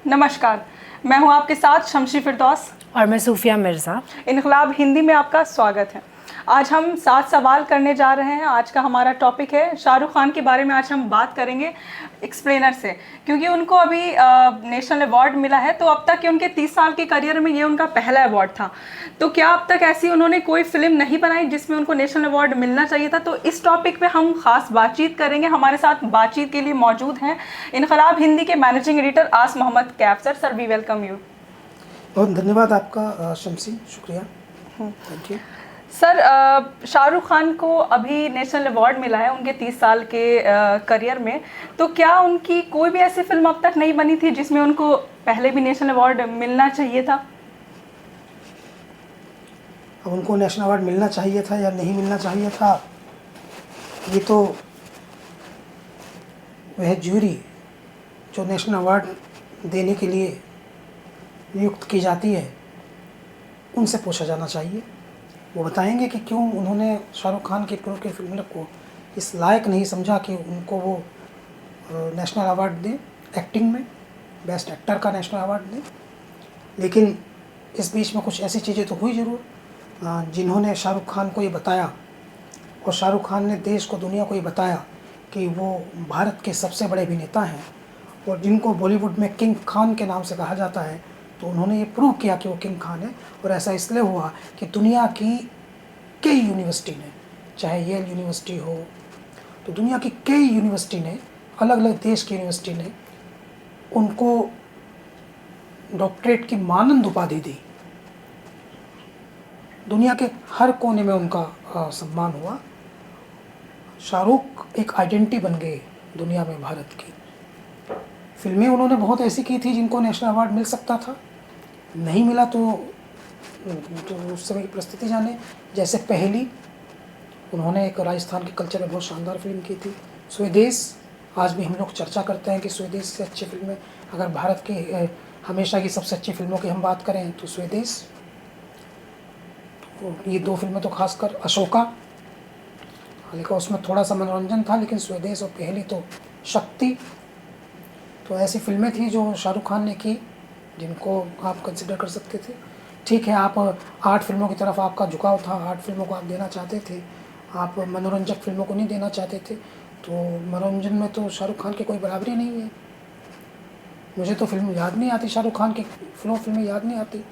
नमस्कार, मैं हूं आपके साथ शमशी फिरदौस और मैं सूफिया मिर्ज़ा। इनकलाब हिंदी में आपका स्वागत है। आज हम 7 सवाल करने जा रहे हैं। आज का हमारा टॉपिक है शाहरुख खान के बारे में। आज हम बात करेंगे एक्सप्लेनर से, क्योंकि उनको अभी नेशनल अवार्ड मिला है। तो अब तक के उनके 30 साल के करियर में ये उनका पहला अवार्ड था। तो क्या अब तक ऐसी उन्होंने कोई फिल्म नहीं बनाई जिसमें उनको नेशनल अवार्ड मिलना चाहिए था? तो इस टॉपिक पे हम खास बातचीत करेंगे। हमारे साथ बातचीत के लिए मौजूद हैं इनकलाब हिंदी के managing editor Aas Mohammad Kaif. Sir we welcome you. बहुत धन्यवाद आपका शमसी, शुक्रिया, thank you. Sir, Shahrukh Khan को अभी नेशनल अवार्ड मिला है उनके 30 साल के करियर में। तो क्या उनकी कोई भी ऐसी फिल्म अब तक नहीं बनी थी जिसमें उनको पहले भी नेशनल अवार्ड मिलना चाहिए था? अब उनको नेशनल अवार्ड मिलना चाहिए था या नहीं मिलना चाहिए था, ये तो वह ज्यूरी जो नेशनल अवार्ड देने के लिए नियुक्त की जाती है उनसे पूछा जाना चाहिए। वो बताएंगे कि क्यों उन्होंने शाहरुख खान की पूर्व की फिल्मों को इस लायक नहीं समझा कि उनको वो नेशनल अवार्ड दें, एक्टिंग में बेस्ट एक्टर का नेशनल अवार्ड दें। लेकिन इस बीच में कुछ ऐसी चीज़ें तो हुई ज़रूर जिन्होंने शाहरुख खान को ये बताया, और शाहरुख खान ने देश को, दुनिया को ये बताया कि वो भारत के सबसे बड़े अभिनेता हैं, और जिनको बॉलीवुड में किंग खान के नाम से कहा जाता है। तो उन्होंने ये प्रूव किया कि वो किंग खान है। और ऐसा इसलिए हुआ कि दुनिया की कई यूनिवर्सिटी ने, चाहे येल यूनिवर्सिटी हो, तो दुनिया की कई यूनिवर्सिटी ने, अलग अलग देश की यूनिवर्सिटी ने उनको डॉक्टरेट की मानद उपाधि दी। दुनिया के हर कोने में उनका सम्मान हुआ। शाहरुख एक आइडेंटिटी बन गए दुनिया में भारत की। फिल्में उन्होंने बहुत ऐसी की थी जिनको नेशनल अवार्ड मिल सकता था, नहीं मिला। तो उस समय की परिस्थिति जाने। जैसे पहली उन्होंने एक राजस्थान के कल्चर में बहुत शानदार फिल्म की थी, स्वदेश। आज भी हम लोग चर्चा करते हैं कि स्वदेश से अच्छी फिल्में, अगर भारत की हमेशा की सबसे अच्छी फिल्मों की हम बात करें तो स्वदेश। तो ये दो फिल्में तो खासकर, अशोका, लेकिन उसमें थोड़ा सा मनोरंजन था, लेकिन स्वदेश और पहली तो शक्ति। तो ऐसी फिल्में थी जो शाहरुख खान ने की जिनको आप कंसिडर कर सकते थे। ठीक है, आप आर्ट फिल्मों की तरफ आपका झुकाव था, आर्ट फिल्मों को आप देना चाहते थे, आप मनोरंजक फिल्मों को नहीं देना चाहते थे। तो मनोरंजन में तो शाहरुख खान की कोई बराबरी नहीं है। मुझे तो फिल्म याद नहीं आती, शाहरुख खान की फिल्में याद नहीं आती,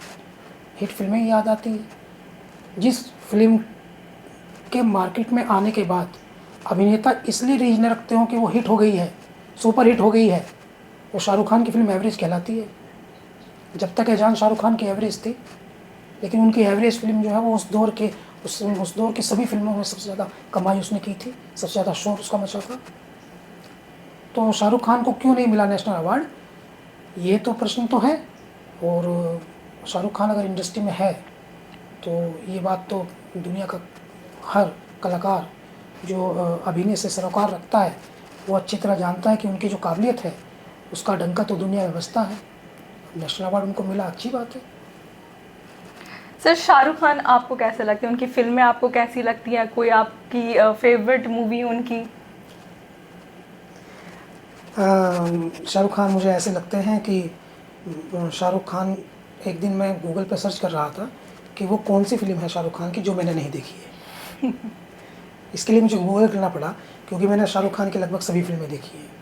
हिट फिल्में ही याद आती हैं। जिस फिल्म के मार्केट में आने के बाद अभिनेता इसलिए रीझ न रखते हो कि वो हिट हो गई है, सुपर हिट हो गई है, वो शाहरुख खान की फिल्म एवरेज कहलाती है। जब तक एजान शाहरुख खान की एवरेज थी, लेकिन उनकी एवरेज फिल्म जो है वो उस दौर की सभी फिल्मों में सबसे ज़्यादा कमाई उसने की थी, सबसे ज़्यादा शोर उसका मचा था। तो शाहरुख खान को क्यों नहीं मिला नेशनल अवार्ड, ये तो प्रश्न तो है। और शाहरुख खान अगर इंडस्ट्री में है तो ये बात तो दुनिया का हर कलाकार जो अभिनय से सरोकार रखता है वो अच्छी तरह जानता है कि उनकी जो काबिलियत है उसका डंका तो दुनिया में बजता है। नेशनल अवार्ड उनको मिला, अच्छी बात है। सर, शाहरुख खान आपको कैसे लगते हैं? उनकी फिल्में आपको कैसी लगती हैं? कोई आपकी फेवरेट मूवी उनकी? शाहरुख खान मुझे ऐसे लगते हैं कि शाहरुख खान, एक दिन मैं गूगल पर सर्च कर रहा था कि वो कौन सी फिल्म है शाहरुख खान की जो मैंने नहीं देखी है। इसके लिए मुझे गूगल करना पड़ा, क्योंकि मैंने शाहरुख खान की लगभग सभी फिल्में देखी हैं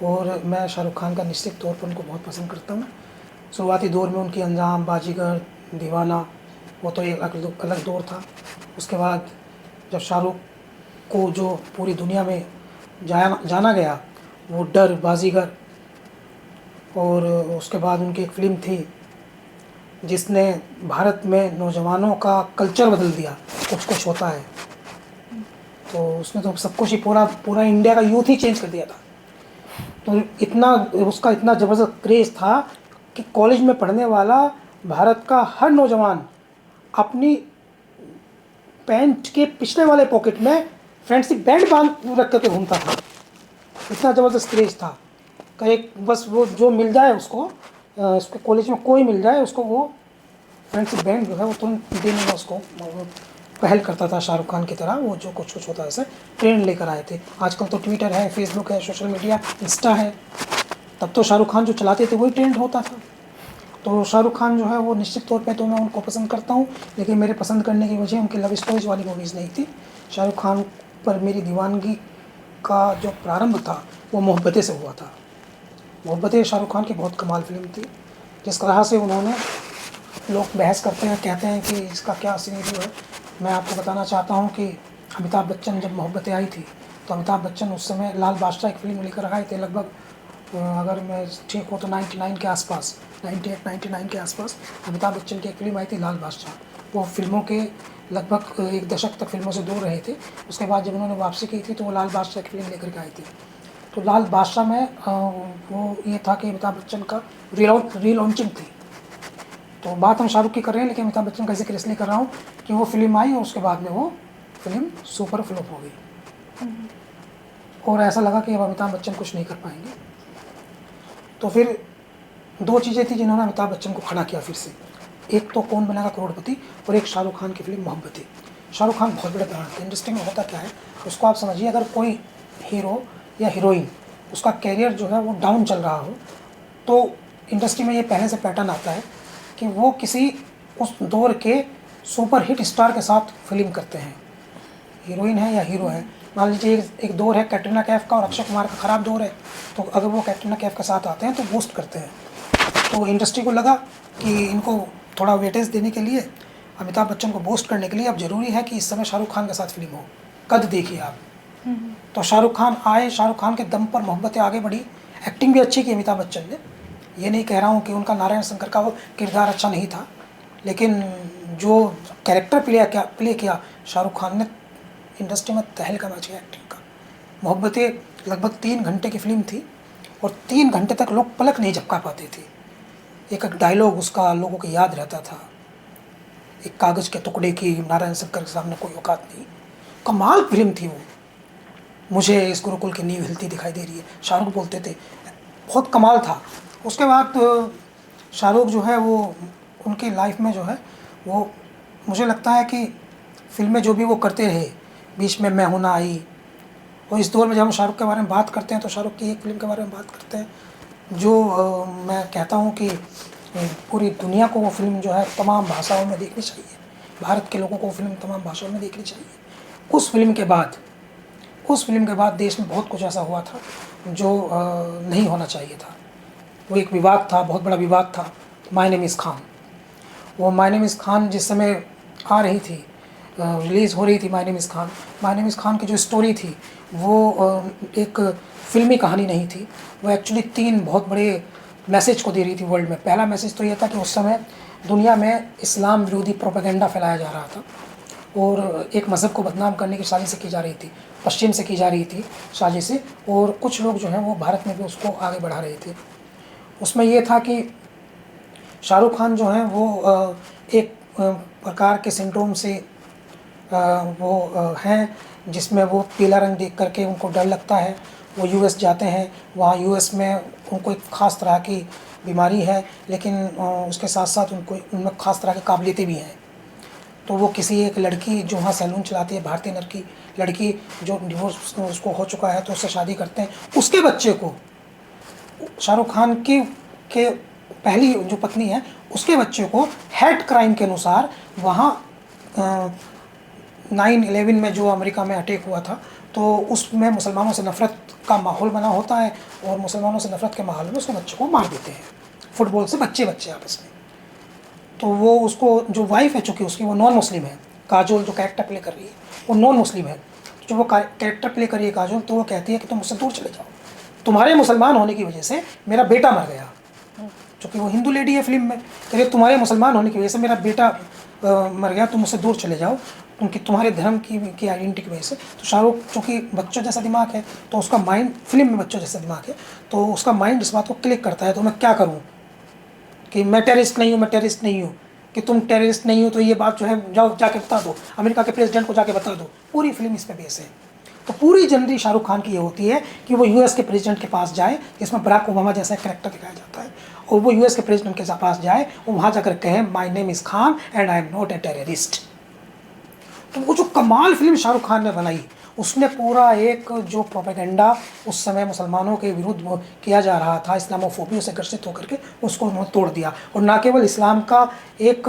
और मैं शाहरुख खान का निश्चित तौर पर उनको बहुत पसंद करता हूँ। शुरुआती दौर में उनकी अंजाम, बाजीगर, दीवाना, वो तो एक अलग दौर था। उसके बाद जब शाहरुख को जो पूरी दुनिया में जाना गया, वो डर, बाजीगर, और उसके बाद उनकी एक फिल्म थी जिसने भारत में नौजवानों का कल्चर बदल दिया, कुछ कुछ होता है। तो उसने तो सब कुछ ही, पूरा इंडिया का यूथ ही चेंज कर दिया था। तो उसका इतना ज़बरदस्त क्रेज़ था कि कॉलेज में पढ़ने वाला भारत का हर नौजवान अपनी पैंट के पिछले वाले पॉकेट में फ्रेंडशिप बैंड बांध रख करके घूमता था। इतना ज़बरदस्त क्रेज़ था कि बस वो जो मिल जाए उसको कॉलेज में कोई मिल जाए उसको, वो फ्रेंडशिप बैंड जो है वो तुरंत देने में उसको पहल करता था। शाहरुख खान की तरह वो जो कुछ होता है ऐसे ट्रेंड लेकर आए थे। आजकल तो ट्विटर है, फेसबुक है, सोशल मीडिया, इंस्टा है, तब तो शाहरुख खान जो चलाते थे वही ट्रेंड होता था। तो शाहरुख खान जो है वो निश्चित तौर पे तो मैं उनको पसंद करता हूँ, लेकिन मेरे पसंद करने की वजह उनकी लव स्टोरीज वाली मूवीज़ नहीं थी। शाहरुख खान पर मेरी दीवानगी का जो प्रारंभ था वो मोहब्बतें से हुआ था। मोहब्बतें शाहरुख खान की बहुत कमाल फिल्म थी। जिस तरह से उन्होंने, लोग बहस करते हैं, कहते हैं कि इसका क्या सिनेरियो है, मैं आपको बताना चाहता हूँ कि अमिताभ बच्चन जब मोहब्बतें आई थी तो अमिताभ बच्चन उस समय लाल बादशाह एक फिल्म लेकर आए थे, लगभग अगर मैं ठीक हूँ तो 99 के आसपास, 98-99 के आसपास अमिताभ बच्चन की एक फिल्म आई थी लाल बादशाह। वो फिल्मों के लगभग एक दशक तक फिल्मों से दूर रहे थे। उसके बाद जब उन्होंने वापसी की थी तो वो लाल बादशाह की फिल्म लेकर के आई थी। तो लाल बादशाह में वो ये था कि अमिताभ बच्चन का री लॉन्चिंग थी। तो बात हम शाहरुख की कर रहे हैं, लेकिन अमिताभ बच्चन का जिक्र इसलिए कर रहा हूँ कि वो फिल्म आई और उसके बाद में वो फिल्म सुपर फ्लॉप हो गई और ऐसा लगा कि अब अमिताभ बच्चन कुछ नहीं कर पाएंगे। तो फिर दो चीज़ें थी जिन्होंने अमिताभ बच्चन को खड़ा किया फिर से, एक तो कौन बनेगा करोड़पति और एक शाहरुख खान की फिल्म मोहब्बतें। शाहरुख खान बहुत बड़े ब्रांड थे। इंडस्ट्री में होता क्या है, उसको आप समझिए, अगर कोई हीरो या हीरोइन उसका कैरियर जो है वो डाउन चल रहा हो तो इंडस्ट्री में ये पहले से पैटर्न आता है कि वो किसी उस दौर के सुपर हिट स्टार के साथ फिल्म करते हैं, हीरोइन है या हीरो है। मान लीजिए एक दौर है कैटरीना कैफ का और अक्षय कुमार का ख़राब दौर है, तो अगर वो कैटरीना कैफ के साथ आते हैं तो बूस्ट करते हैं। तो इंडस्ट्री को लगा कि इनको थोड़ा वेटेज देने के लिए, अमिताभ बच्चन को बूस्ट करने के लिए अब ज़रूरी है कि इस समय शाहरुख खान के साथ फिल्म हो। कद देखिए आप। तो शाहरुख खान आए, शाहरुख खान के दम पर मोहब्बतें आगे बढ़ी। एक्टिंग भी अच्छी की अमिताभ बच्चन ने, ये नहीं कह रहा हूँ कि उनका नारायण शंकर का वो किरदार अच्छा नहीं था, लेकिन जो कैरेक्टर प्ले किया शाहरुख खान ने, इंडस्ट्री में तहलका मच गया एक्टिंग का। मोहब्बतें लगभग 3 घंटे की फिल्म थी और 3 घंटे तक लोग पलक नहीं झपका पाते थे। एक एक डायलॉग उसका लोगों को याद रहता था। एक कागज़ के टुकड़े की नारायण शंकर के सामने कोई औकात नहीं। कमाल फिल्म थी वो। मुझे इस गुरुकुल की नींव हिलती दिखाई दे रही है, शाहरुख बोलते थे, बहुत कमाल था। उसके बाद शाहरुख जो है वो उनकी लाइफ में जो है वो, मुझे लगता है कि फिल्में जो भी वो करते रहे, बीच में मैं हूं ना आई, और इस दौर में जब हम शाहरुख के बारे में बात करते हैं तो शाहरुख की एक फिल्म के बारे में बात करते हैं जो मैं कहता हूं कि पूरी दुनिया को वो फिल्म जो है तमाम भाषाओं में देखनी चाहिए, भारत के लोगों को वो फिल्म तमाम भाषाओं में देखनी चाहिए। उस फिल्म के बाद देश में बहुत कुछ ऐसा हुआ था जो नहीं होना चाहिए था। वो एक विवाद था, बहुत बड़ा विवाद था, माय नेम इज़ खान। वो माय नेम इज़ खान जिस समय आ रही थी, रिलीज़ हो रही थी माय नेम इज़ खान की जो स्टोरी थी वो एक फिल्मी कहानी नहीं थी, वो एक्चुअली 3 बहुत बड़े मैसेज को दे रही थी वर्ल्ड में। पहला मैसेज तो ये था कि उस समय दुनिया में इस्लाम विरोधी प्रोपेगेंडा फैलाया जा रहा था और एक मज़हब को बदनाम करने की साजिश की जा रही थी, पश्चिम से की जा रही थी साजिशें, और कुछ लोग जो हैं वो भारत में भी उसको आगे बढ़ा रहे थे। उसमें ये था कि शाहरुख खान जो हैं वो एक प्रकार के सिंड्रोम से वो हैं जिसमें वो पीला रंग देख करके उनको डर लगता है। वो यूएस जाते हैं, वहाँ यूएस में उनको एक ख़ास तरह की बीमारी है, लेकिन उसके साथ साथ उनमें ख़ास तरह की काबिलियतें भी हैं। तो वो किसी एक लड़की जो वहाँ सैलून चलाती है, भारतीय लड़की जो डिवोर्स उसको हो चुका है तो उससे शादी करते हैं। उसके बच्चे को शाहरुख खान के पहली जो पत्नी है उसके बच्चे को हेट क्राइम के अनुसार वहाँ 9/11 में जो अमेरिका में अटैक हुआ था तो उसमें मुसलमानों से नफ़रत का माहौल बना होता है और मुसलमानों से नफ़रत के माहौल में उसके बच्चे को मार देते हैं, फुटबॉल से बच्चे आपस में। तो वो उसको जो वाइफ है चूँकि उसकी वो नॉन मुस्लिम है, काजोल जो कैरेक्टर प्ले कर रही है वो नॉन मुस्लिम है। जो वो कैरेक्टर प्ले कर रही है काजोल, तो वो कहती है कि तुम मुझसे दूर चले जाओ, तुम्हारे मुसलमान होने की वजह से मेरा बेटा मर गया। चूँकि वो हिंदू लेडी है फिल्म में, कह रही तुम्हारे मुसलमान होने की वजह से मेरा बेटा मर गया, तुम मुझसे दूर चले जाओ, उनकी तुम्हारे धर्म की आइडेंटिटी की वजह से। तो शाहरुख चूँकि बच्चों जैसा दिमाग है तो उसका माइंड, फिल्म में बच्चों जैसा दिमाग है तो उसका माइंड इस बात को क्लिक करता है, तो मैं क्या करूँ कि मैं टेररिस्ट नहीं हूँ, कि तुम टेररिस्ट नहीं हो, तो ये बात जो है जाओ जाके बता दो, अमेरिका के प्रेसिडेंट को जाके बता दो। पूरी फिल्म इस पर बेस है। तो पूरी जनरी शाहरुख खान की ये होती है कि वो यूएस के प्रेसिडेंट के पास जाए, जिसमें बराक ओबामा जैसा कैरेक्टर दिखाया जाता है, और वो यूएस के प्रेसिडेंट के पास जाए और वहाँ जाकर कहे my name is Khan and I am not a terrorist. तो वो जो कमाल फिल्म शाहरुख खान ने बनाई उसने पूरा एक जो प्रोपेगेंडा उस समय मुसलमानों के विरुद्ध किया जा रहा था, इस्लामोफोबिया से ग्रसित होकर के, उसको उन्होंने तोड़ दिया। और ना केवल इस्लाम का एक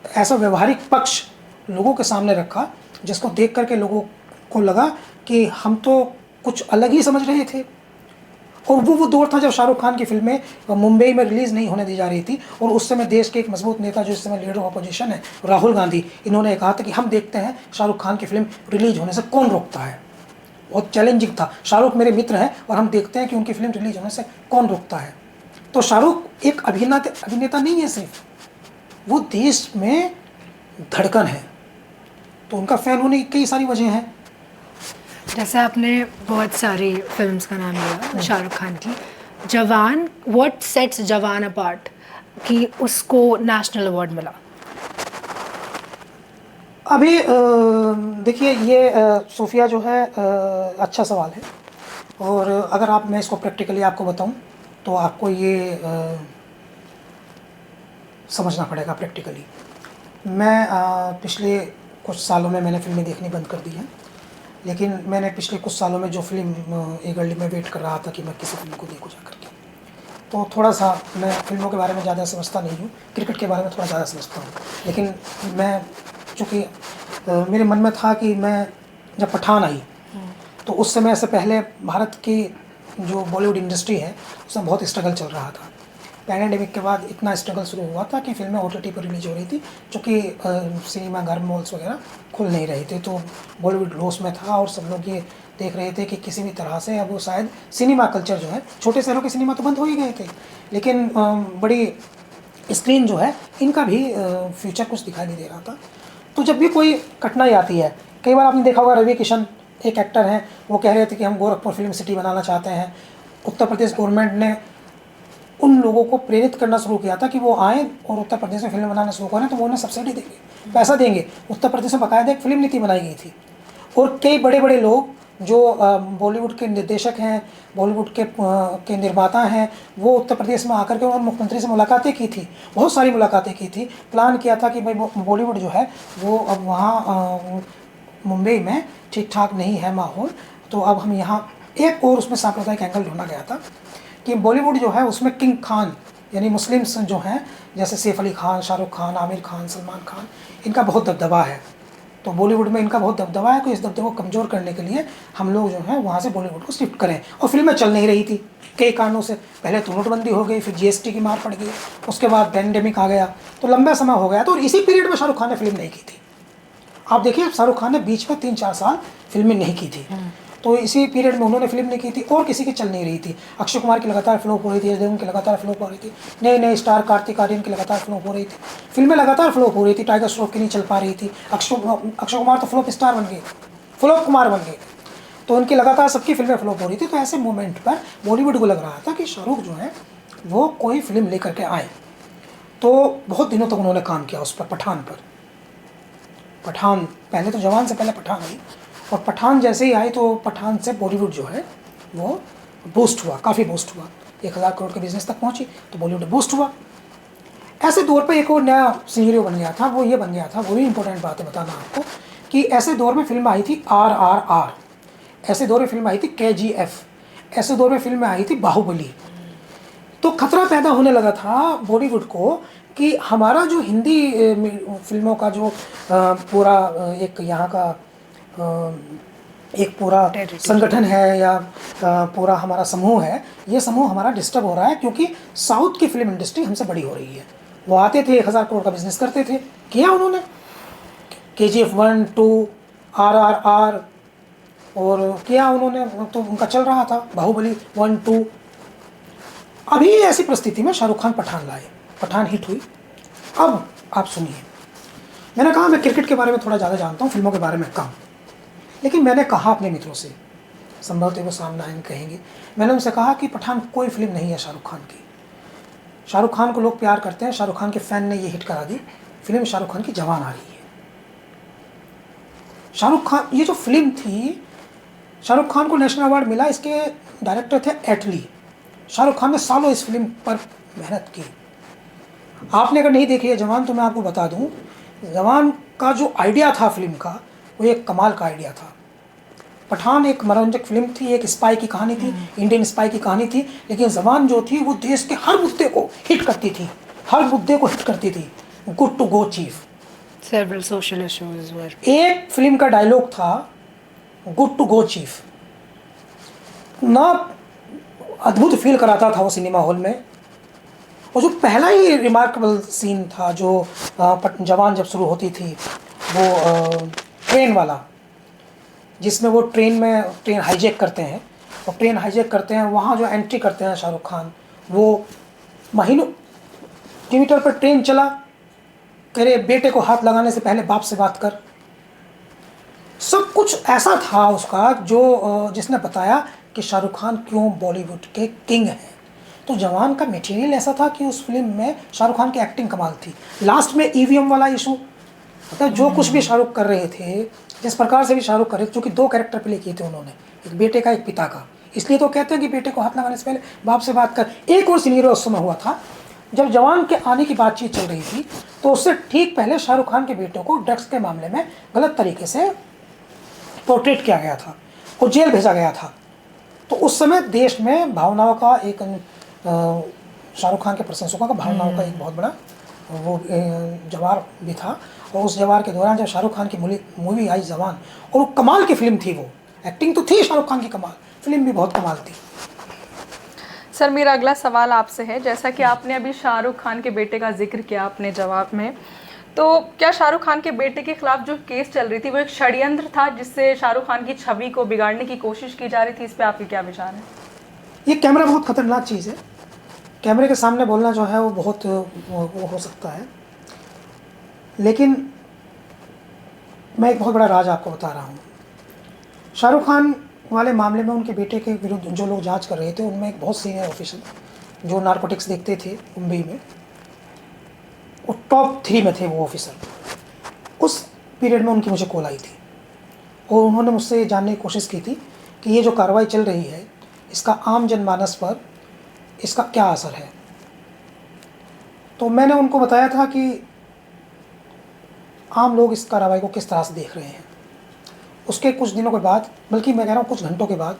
ऐसा व्यवहारिक पक्ष लोगों के सामने रखा जिसको देख करके लोगों को लगा कि हम तो कुछ अलग ही समझ रहे थे। और वो दौर था जब शाहरुख खान की फिल्में मुंबई में रिलीज़ नहीं होने दी जा रही थी, और उस समय देश के एक मजबूत नेता जो इस समय लीडर ऑफ अपोजिशन है, राहुल गांधी, इन्होंने कहा था कि हम देखते हैं शाहरुख खान की फिल्म रिलीज होने से कौन रोकता है। बहुत चैलेंजिंग था। शाहरुख मेरे मित्र हैं और हम देखते हैं कि उनकी फिल्म रिलीज होने से कौन रोकता है। तो शाहरुख एक अभिनेता नहीं है सिर्फ, वो देश में धड़कन है। तो उनका फ़ैन होने की कई सारी वजह हैं। जैसे आपने बहुत सारी फिल्म्स का नाम लिया शाहरुख खान की, जवान, व्हाट सेट्स जवान अपार्ट कि उसको नेशनल अवार्ड मिला? अभी देखिए, ये सोफिया जो है अच्छा सवाल है। और अगर मैं इसको प्रैक्टिकली आपको बताऊं तो आपको ये समझना पड़ेगा प्रैक्टिकली। मैं पिछले कुछ सालों में मैंने फिल्में देखनी बंद कर दी हैं, लेकिन मैंने पिछले कुछ सालों में जो फिल्म ईगरली में वेट कर रहा था कि मैं किसी फिल्म को देखूं जा करके, तो थोड़ा सा मैं फिल्मों के बारे में ज़्यादा समझता नहीं हूँ, क्रिकेट के बारे में थोड़ा ज़्यादा समझता हूँ। लेकिन मैं चूँकि मेरे मन में था कि मैं जब पठान आई तो उस समय से पहले भारत की जो बॉलीवुड इंडस्ट्री है उसमें बहुत स्ट्रगल चल रहा था। पैंडेमिक के बाद इतना स्ट्रगल शुरू हुआ था कि फिल्में OTT पर रिलीज हो रही थी, चूँकि सिनेमा घर, मॉल्स वगैरह खुल नहीं रहे थे, तो बॉलीवुड लॉस में था और सब लोग ये देख रहे थे कि किसी भी तरह से अब वो शायद सिनेमा कल्चर जो है, छोटे शहरों के सिनेमा तो बंद हो ही गए थे, लेकिन बड़ी स्क्रीन जो है इनका भी फ्यूचर कुछ दिखाई नहीं दे रहा था। तो जब भी कोई कठिनाई आती है, कई बार आपने देखा होगा, रवि किशन एक एक्टर हैं, वो कह रहे थे कि हम गोरखपुर फिल्म सिटी बनाना चाहते हैं। उत्तर प्रदेश गवर्नमेंट ने उन लोगों को प्रेरित करना शुरू किया था कि वो आएँ और उत्तर प्रदेश में फिल्म बनाना शुरू करें, तो वो उन्हें सब्सिडी देंगे, पैसा देंगे। उत्तर प्रदेश में बाकायदा एक फिल्म नीति बनाई गई थी, और कई बड़े बड़े लोग जो बॉलीवुड के निर्देशक हैं, बॉलीवुड के निर्माता हैं, वो उत्तर प्रदेश में आकर के उन्होंने मुख्यमंत्री से मुलाकातें की थी, बहुत सारी मुलाकातें की थी। प्लान किया था कि भाई बॉलीवुड जो है वो अब वहाँ मुंबई में ठीक ठाक नहीं है माहौल, तो अब हम यहाँ एक और उसमें सांप्रदायिक एंगल ढूंढा गया था कि बॉलीवुड जो है उसमें किंग खान यानी मुस्लिम्स जो हैं, जैसे सैफ अली खान, शाहरुख खान, आमिर खान, सलमान खान, इनका बहुत दबदबा है। तो बॉलीवुड में इनका बहुत दबदबा है, तो इस दबदबे को कमज़ोर करने के लिए हम लोग जो हैं वहाँ से बॉलीवुड को शिफ्ट करें। और फिल्में चल नहीं रही थी कई कारणों से। पहले तो नोटबंदी हो गई, फिर GST की मार पड़ गई, उसके बाद पैंडेमिक आ गया, तो लंबा समय हो गया। तो इसी पीरियड में शाहरुख खान ने फिल्म नहीं की थी। आप देखिए, शाहरुख खान ने बीच में 3-4 साल फिल्में नहीं की थी, तो इसी पीरियड में उन्होंने फिल्म नहीं की थी और किसी की चल नहीं रही थी। अक्षय कुमार की लगातार फ्लॉप हो रही थी, देवगन की लगातार फ्लॉप हो रही थी, नए नए स्टार कार्तिक आर्यन की लगातार फ्लॉप हो रही थी, फिल्में लगातार फ्लॉप हो रही थी, टाइगर श्रॉफ की नहीं चल पा रही थी। अक्षय कुमार तो फ्लॉप स्टार बन गए, फ्लॉप कुमार बन गए, तो उनकी लगातार सबकी फिल्में फ्लॉप हो रही थी। तो ऐसे मोमेंट पर बॉलीवुड को लग रहा था कि शाहरुख जो है वो कोई फिल्म लेकर के आए। तो बहुत दिनों तक उन्होंने काम किया उस पर, पठान पर। पठान पहले तो जवान से पहले पठान आई, और पठान जैसे ही आई तो पठान से बॉलीवुड जो है वो बूस्ट हुआ, काफ़ी बूस्ट हुआ, 1000 करोड़ के बिजनेस तक पहुंची, तो बॉलीवुड बूस्ट हुआ। ऐसे दौर पे एक और नया सिनेरियो बन गया था, वो ये बन गया था, वो भी इंपॉर्टेंट बात है बताना आपको, कि ऐसे दौर में फिल्म आई थी RRR, ऐसे दौर में फिल्म आई थी KGF, ऐसे दौर में फिल्म आई थी बाहुबली। तो खतरा पैदा होने लगा था बॉलीवुड को कि हमारा जो हिंदी फिल्मों का जो पूरा एक यहाँ का एक पूरा संगठन है या पूरा हमारा समूह है, ये समूह हमारा डिस्टर्ब हो रहा है, क्योंकि साउथ की फिल्म इंडस्ट्री हमसे बड़ी हो रही है। वो आते थे, 1000 करोड़ का बिजनेस करते थे, किया उन्होंने KGF 1, 2, RRR, और किया उन्होंने, तो उनका चल रहा था बाहुबली 1, 2। अभी ऐसी परिस्थिति में शाहरुख खान पठान लाए, पठान हिट हुई। अब आप सुनिए, मैंने कहा मैं क्रिकेट के बारे में थोड़ा ज़्यादा जानता हूँ, फिल्मों के बारे में कम, लेकिन मैंने कहा अपने मित्रों से, संभवतः वो सामने आएंगे कहेंगे, मैंने उनसे कहा कि पठान कोई फिल्म नहीं है शाहरुख खान की। शाहरुख खान को लोग प्यार करते हैं, शाहरुख खान के फ़ैन ने ये हिट करा दी, फिल्म शाहरुख खान की जवान आ रही है। शाहरुख खान, ये जो फिल्म थी, शाहरुख खान को नेशनल अवार्ड मिला, इसके डायरेक्टर थे एटली। शाहरुख खान ने सालों इस फिल्म पर मेहनत की। आपने अगर नहीं देखी है जवान, तो मैं आपको बता दूं, जवान का जो आइडिया था फिल्म का, वो एक कमाल का आइडिया था। पठान एक मनोरंजक फिल्म थी, एक स्पाई की कहानी थी, इंडियन स्पाई की कहानी थी, लेकिन जवान जो थी वो देश के हर मुद्दे को हिट करती थी, हर मुद्दे को हिट करती थी। Good to go chief, Several social issues were. एक फिल्म का डायलॉग था गुड टू गो चीफ, ना अद्भुत फील कराता था वो सिनेमा हॉल में। और जो पहला ही रिमार्केबल सीन था जो जवान जब शुरू होती थी, वो ट्रेन वाला, जिसमें वो ट्रेन हाईजैक करते हैं, और ट्रेन हाईजैक करते हैं, वहाँ जो एंट्री करते हैं शाहरुख खान, वो महीनों ट्विटर पर ट्रेन चला, कह रहे बेटे को हाथ लगाने से पहले बाप से बात कर। सब कुछ ऐसा था उसका जो जिसने बताया कि शाहरुख खान क्यों बॉलीवुड के किंग हैं। तो जवान का मटेरियल ऐसा था कि उस फिल्म में शाहरुख खान की एक्टिंग कमाल थी। लास्ट में ईवीएम वाला इशू, मतलब जो कुछ भी शाहरुख कर रहे थे, जिस प्रकार से भी शाहरुख कर रहे थे, चूँकि 2 कैरेक्टर प्ले किए थे उन्होंने, एक बेटे का एक पिता का, इसलिए तो कहते हैं कि बेटे को हाथ लगाने से पहले बाप से बात कर। एक और सीनियर उस समय हुआ था जब जवान के आने की बातचीत चल रही थी, तो उससे ठीक पहले शाहरुख खान के बेटे को ड्रग्स के मामले में गलत तरीके से पोर्ट्रेट किया गया था और जेल भेजा गया था। तो उस समय देश में भावनाओं का एक शाहरुख खान के प्रशंसकों का भावनाओं का एक बहुत बड़ा वो जवार भी था। और उस जवार के दौरान जब शाहरुख खान की मूवी आई जवान, और वो कमाल की फिल्म थी, वो एक्टिंग तो थी शाहरुख खान की कमाल, फिल्म भी बहुत कमाल थी। सर मेरा अगला सवाल आपसे है, जैसा कि आपने अभी शाहरुख खान के बेटे का जिक्र किया अपने जवाब में, तो क्या शाहरुख खान के बेटे के खिलाफ जो केस चल रही थी वो एक षड्यंत्र था जिससे शाहरुख खान की छवि को बिगाड़ने की कोशिश की जा रही थी? इस पे आपके क्या विचार हैं? ये कैमरा बहुत खतरनाक चीज़ है, कैमरे के सामने बोलना जो है वो बहुत वो हो सकता है, लेकिन मैं एक बहुत बड़ा राज आपको बता रहा हूँ। शाहरुख खान वाले मामले में उनके बेटे के विरुद्ध जो लोग जांच कर रहे थे, उनमें एक बहुत सीनियर ऑफिसर जो नारकोटिक्स देखते थे मुंबई में, वो टॉप 3 में थे वो ऑफिसर। उस पीरियड में उनकी मुझे कॉल आई थी और उन्होंने मुझसे जानने की कोशिश की थी कि ये जो कार्रवाई चल रही है इसका आम जनमानस पर इसका क्या असर है। तो मैंने उनको बताया था कि आम लोग इस कार्रवाई को किस तरह से देख रहे हैं। उसके कुछ दिनों के बाद, बल्कि मैं कह रहा हूँ कुछ घंटों के बाद,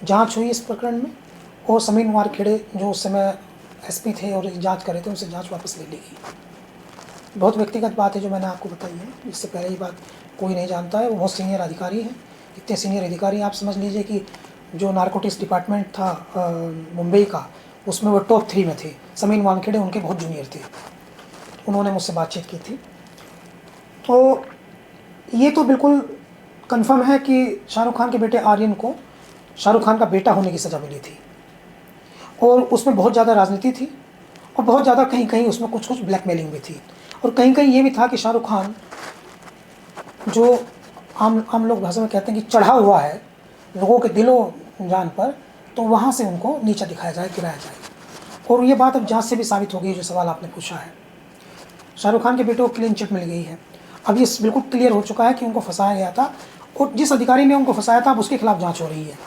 जांच हुई इस प्रकरण में, और समीर कुमार खेड़े जो उस समय एसपी थे और जांच कर रहे थे, उनसे जांच वापस ले ली गई। बहुत व्यक्तिगत बात है जो मैंने आपको बताई है, इससे पहले ही बात कोई नहीं जानता है। वो बहुत सीनियर अधिकारी हैं, इतने सीनियर अधिकारी आप समझ लीजिए कि जो नारकोटिक्स डिपार्टमेंट था मुंबई का, उसमें वो टॉप 3 में थे। समीर वानखेड़े उनके बहुत जूनियर थे। उन्होंने मुझसे बातचीत की थी। तो ये तो बिल्कुल कंफर्म है कि शाहरुख खान के बेटे आर्यन को शाहरुख खान का बेटा होने की सज़ा मिली थी, और उसमें बहुत ज़्यादा राजनीति थी, और बहुत ज़्यादा कहीं कहीं उसमें कुछ कुछ ब्लैकमेलिंग भी थी, और कहीं कहीं ये भी था कि शाहरुख खान जो आम लोग भाषा में कहते हैं कि चढ़ा हुआ है लोगों के दिलों जान पर, तो वहाँ से उनको नीचा दिखाया जाए, गिराया जाए। और ये बात अब जांच से भी साबित हो गई, जो सवाल आपने पूछा है। शाहरुख खान के बेटे को क्लीन चिट मिल गई है। अब ये बिल्कुल क्लियर हो चुका है कि उनको फंसाया गया था, और जिस अधिकारी ने उनको फंसाया था अब उसके खिलाफ जांच हो रही है,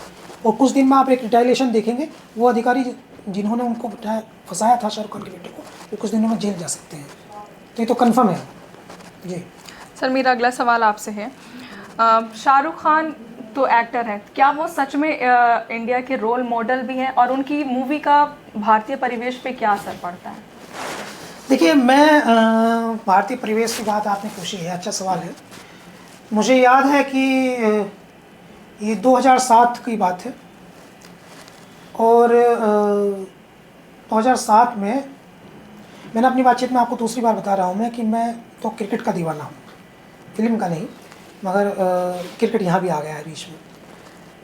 और कुछ दिन में आप एक रिटायलेशन देखेंगे। वो अधिकारी जिन्होंने उनको फंसाया था शाहरुख खान के बेटे को, वो कुछ दिनों में जेल जा सकते हैं। तो ये तो कन्फर्म है जी। सर मेरा अगला सवाल आपसे है, शाहरुख खान तो एक्टर है, क्या वो सच में इंडिया के रोल मॉडल भी हैं, और उनकी मूवी का भारतीय परिवेश पे क्या असर पड़ता है? देखिए, मैं भारतीय परिवेश की बात आपने पूछी है, अच्छा सवाल है। मुझे याद है कि ये 2007 की बात है, और 2007 में मैंने अपनी बातचीत में आपको दूसरी बार बता रहा हूँ मैं कि मैं तो क्रिकेट का दीवाना हूँ, फिल्म का नहीं, मगर क्रिकेट यहाँ भी आ गया है बीच में।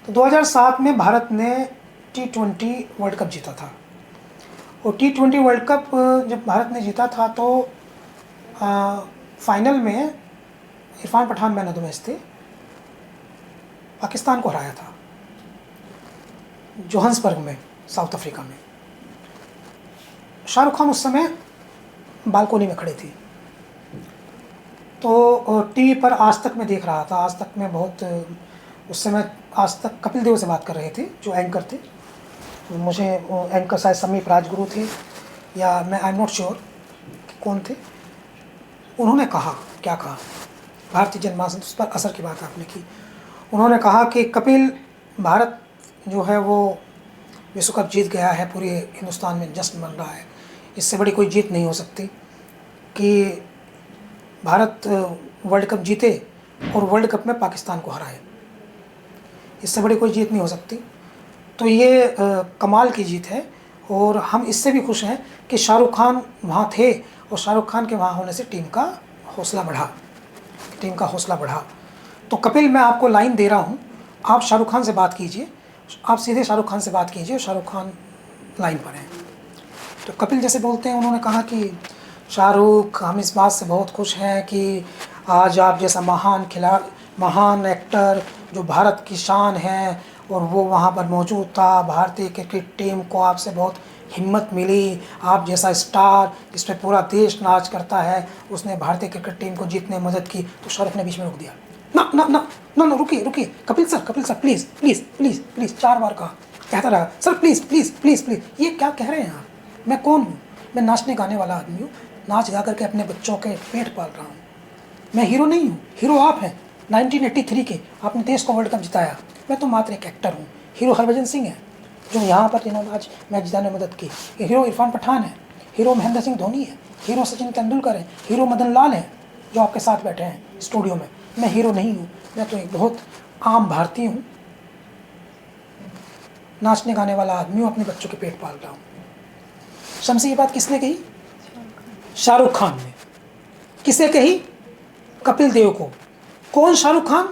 तो 2007 में भारत ने T20 वर्ल्ड कप जीता था, और T20 वर्ल्ड कप जब भारत ने जीता था तो फाइनल में Irfan Pathan man of the match थे, पाकिस्तान को हराया था जोहान्सबर्ग में, साउथ अफ्रीका में। शाहरुख खान उस समय बालकोनी में खड़े थे, तो टीवी पर आज तक में देख रहा था। आज तक में बहुत, उस समय आज तक कपिल देव से बात कर रहे थे जो एंकर थे। मुझे एंकर शायद समीप राजगुरु थे, या मैं आई एम नॉट श्योर कौन थे। उन्होंने कहा, क्या कहा भारतीय जनमानस पर असर की बात आपने की। उन्होंने कहा कि कपिल, भारत जो है वो विश्व कप जीत गया है, पूरे हिंदुस्तान में जश्न मन रहा है, इससे बड़ी कोई जीत नहीं हो सकती कि भारत वर्ल्ड कप जीते और वर्ल्ड कप में पाकिस्तान को हराए, इससे बड़ी कोई जीत नहीं हो सकती। तो ये कमाल की जीत है और हम इससे भी खुश हैं कि शाहरुख खान वहाँ थे और शाहरुख खान के वहाँ होने से टीम का हौसला बढ़ा। तो कपिल, मैं आपको लाइन दे रहा हूँ, आप शाहरुख खान से बात कीजिए, आप सीधे शाहरुख खान से बात कीजिए, शाहरुख खान लाइन पर हैं। तो कपिल जैसे बोलते हैं, उन्होंने कहा कि शाहरुख, हम इस बात से बहुत खुश हैं कि आज आप जैसा महान एक्टर जो भारत की शान है और वो वहाँ पर मौजूद था। भारतीय क्रिकेट टीम को आपसे बहुत हिम्मत मिली, आप जैसा स्टार जिस पर पूरा देश नाच करता है, उसने भारतीय क्रिकेट टीम को जीतने में मदद की। तो शाहरुख ने बीच में रोक दिया, ना ना ना ना ना, रुकिए Kapil sir please please please please, 4 बार कहा, कहता रहा sir please please please please. ये क्या कह रहे हैं आप? मैं कौन हूँ? मैं नाचने गाने वाला आदमी हूँ, नाच गा करके अपने बच्चों के पेट पाल रहा हूँ। मैं हीरो नहीं हूँ, हीरो आप हैं। 1983 के आपने देश को वर्ल्ड कप जिताया, मैं तो मात्र एक एक्टर हूँ। हीरो हरभजन सिंह है जो यहाँ पर जिन्होंने आज मैच जिताने में मदद की। हीरो इरफान पठान है, हीरो महेंद्र सिंह धोनी है, हीरो सचिन तेंदुलकर है, हीरो मदन लाल है जो आपके साथ बैठे हैं स्टूडियो में। मैं हीरो नहीं हूँ, मैं तो एक बहुत आम भारतीय हूँ, नाचने गाने वाला आदमी हूँ, अपने बच्चों के पेट पाल रहा हूँ। शम्सी, ये बात किसने कही? शाहरुख खान ने। किसे कही? कपिल देव को। कौन शाहरुख खान?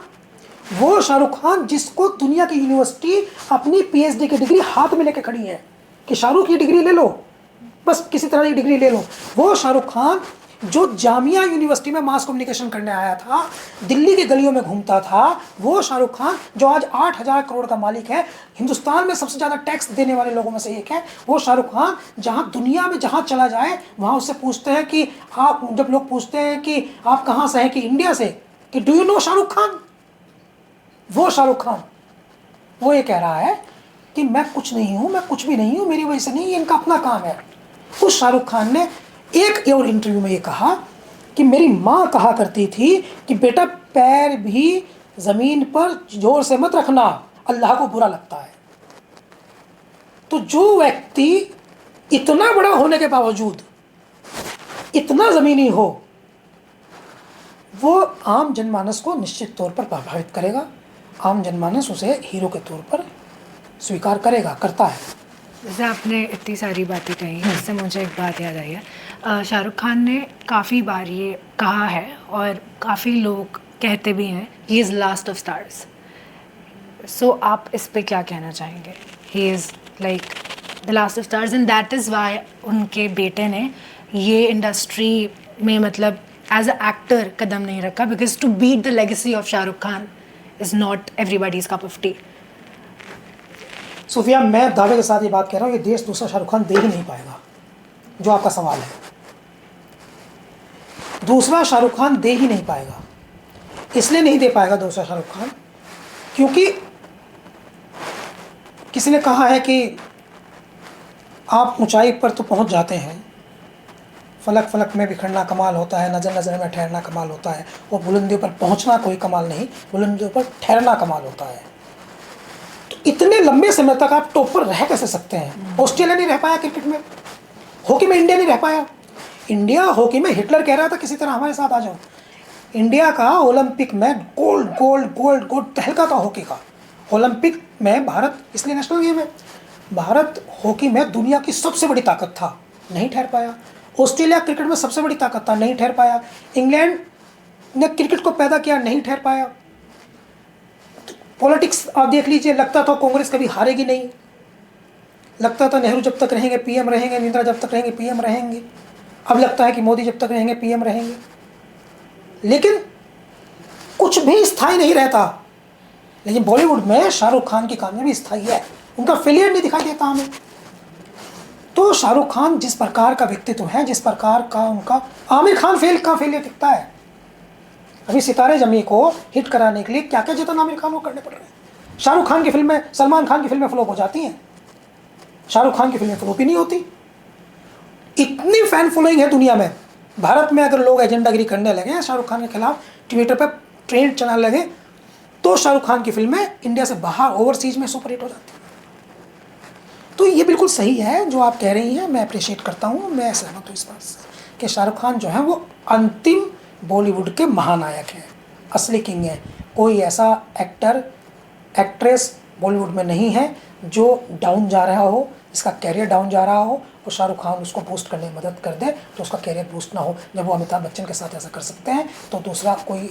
वो शाहरुख खान जिसको दुनिया की यूनिवर्सिटी अपनी पीएचडी की डिग्री हाथ में लेके खड़ी है कि शाहरुख ये डिग्री ले लो, बस किसी तरह की डिग्री ले लो। वो शाहरुख खान जो जामिया यूनिवर्सिटी में मास कम्युनिकेशन करने आया था, दिल्ली की गलियों में घूमता था, वो शाहरुख खान जो आज 8,000 करोड़ का मालिक है, हिंदुस्तान में सबसे ज़्यादा टैक्स देने वाले लोगों में से एक है। वो शाहरुख खान जहाँ दुनिया में जहाँ चला जाए वहाँ उससे पूछते हैं कि आप, जब लोग पूछते हैं कि आप कहाँ से हैं, कि इंडिया से, कि do you know Shahrukh Khan? वो शाहरुख खान वो ये कह रहा है कि मैं कुछ नहीं हूँ, मैं कुछ भी नहीं हूँ, मेरी वजह से नहीं, ये इनका अपना काम है। उस शाहरुख खान ने एक और इंटरव्यू में ये कहा कि मेरी माँ कहा करती थी कि बेटा पैर भी ज़मीन पर जोर से मत रखना, अल्लाह को बुरा लगता है। तो जो व्यक्ति इतना बड़ा होने के बावजूद इतना ज़मीनी हो, वो आम जनमानस को निश्चित तौर पर प्रभावित करेगा। आम जनमानस उसे हीरो के तौर पर स्वीकार करेगा, करता है। जैसे आपने इतनी सारी बातें कही, इससे मुझे एक बात याद आई है। शाहरुख खान ने काफ़ी बार ये कहा है और काफ़ी लोग कहते भी हैं, he is last of stars. So आप इस पे क्या कहना चाहेंगे? He is like the last of stars and that is why उनके बेटे ने ये इंडस्ट्री में मतलब एज अ एक्टर कदम नहीं रखा, because to beat the legacy of Shahrukh Khan is not everybody's cup of tea. Sufiya, मैं दावे के साथ ये बात कह रहा हूँ, ये देश दूसरा शाहरुख खान दे ही नहीं पाएगा, जो आपका सवाल है। दूसरा शाहरुख खान दे ही नहीं पाएगा। इसलिए नहीं दे पाएगा दूसरा शाहरुख खान क्योंकि किसी ने कहा है कि आप ऊंचाई पर तो पहुंच जाते हैं, फलक फलक में बिखरना कमाल होता है, नज़र नज़र में ठहरना कमाल होता है, और बुलंदियों पर पहुंचना कोई कमाल नहीं, बुलंदियों पर ठहरना कमाल होता है। तो इतने लंबे समय तक आप टॉप पर रह कैसे सकते हैं? ऑस्ट्रेलिया नहीं रह पाया क्रिकेट में, हॉकी में इंडिया नहीं रह पाया। इंडिया हॉकी में हिटलर कह रहा था किसी तरह हमारे साथ आ जाओ। इंडिया का ओलंपिक में गोल्ड गोल्ड गोल्ड गोल्ड तहलका था हॉकी का। ओलंपिक में भारत, इसलिए नेशनल गेम है, भारत हॉकी में दुनिया की सबसे बड़ी ताकत था, नहीं ठहर पाया। ऑस्ट्रेलिया क्रिकेट में सबसे बड़ी ताकत था, नहीं ठहर पाया। इंग्लैंड ने क्रिकेट को पैदा किया, नहीं ठहर पाया। पॉलिटिक्स आप देख लीजिए, लगता था कांग्रेस कभी हारेगी नहीं, लगता था नेहरू जब तक रहेंगे पीएम रहेंगे, इंदिरा जब तक रहेंगे पीएम रहेंगे, अब लगता है कि मोदी जब तक रहेंगे पीएम रहेंगे। लेकिन कुछ भी स्थायी नहीं रहता। लेकिन बॉलीवुड में शाहरुख खान की कामयाबी स्थायी है, उनका फेलियर नहीं दिखाई देता हमें। तो शाहरुख खान जिस प्रकार का व्यक्तित्व है, जिस प्रकार का उनका, आमिर खान फेलियर दिखता है। अभी सितारे जमी को हिट कराने के लिए क्या क्या जतन आमिर खान को करने पड़ रहे हैं। शाहरुख खान की फिल्में, सलमान खान की फिल्में फ्लॉप हो जाती हैं, शाहरुख खान की फिल्में फ्लॉप ही नहीं होती। इतनी फैन फॉलोइंग है दुनिया में। भारत में अगर लोग एजेंडागिरी करने लगे हैं शाहरुख खान के खिलाफ, ट्विटर पर ट्रेंड चलने लगे तो शाहरुख खान की फिल्में इंडिया से बाहर ओवरसीज में सुपरहिट हो जाती हैं। तो ये बिल्कुल सही है जो आप कह रही हैं, मैं अप्रिशिएट करता हूँ, मैं सहमत हूँ इस बात से कि शाहरुख खान जो है वो अंतिम बॉलीवुड के महानायक हैं, असली किंग हैं। कोई ऐसा एक्टर एक्ट्रेस बॉलीवुड में नहीं है जो डाउन जा रहा हो, जिसका कैरियर डाउन जा रहा हो और शाहरुख खान उसको बूस्ट करने में मदद कर दे तो उसका कैरियर बूस्ट ना हो। जब वो अमिताभ बच्चन के साथ ऐसा कर सकते हैं तो दूसरा कोई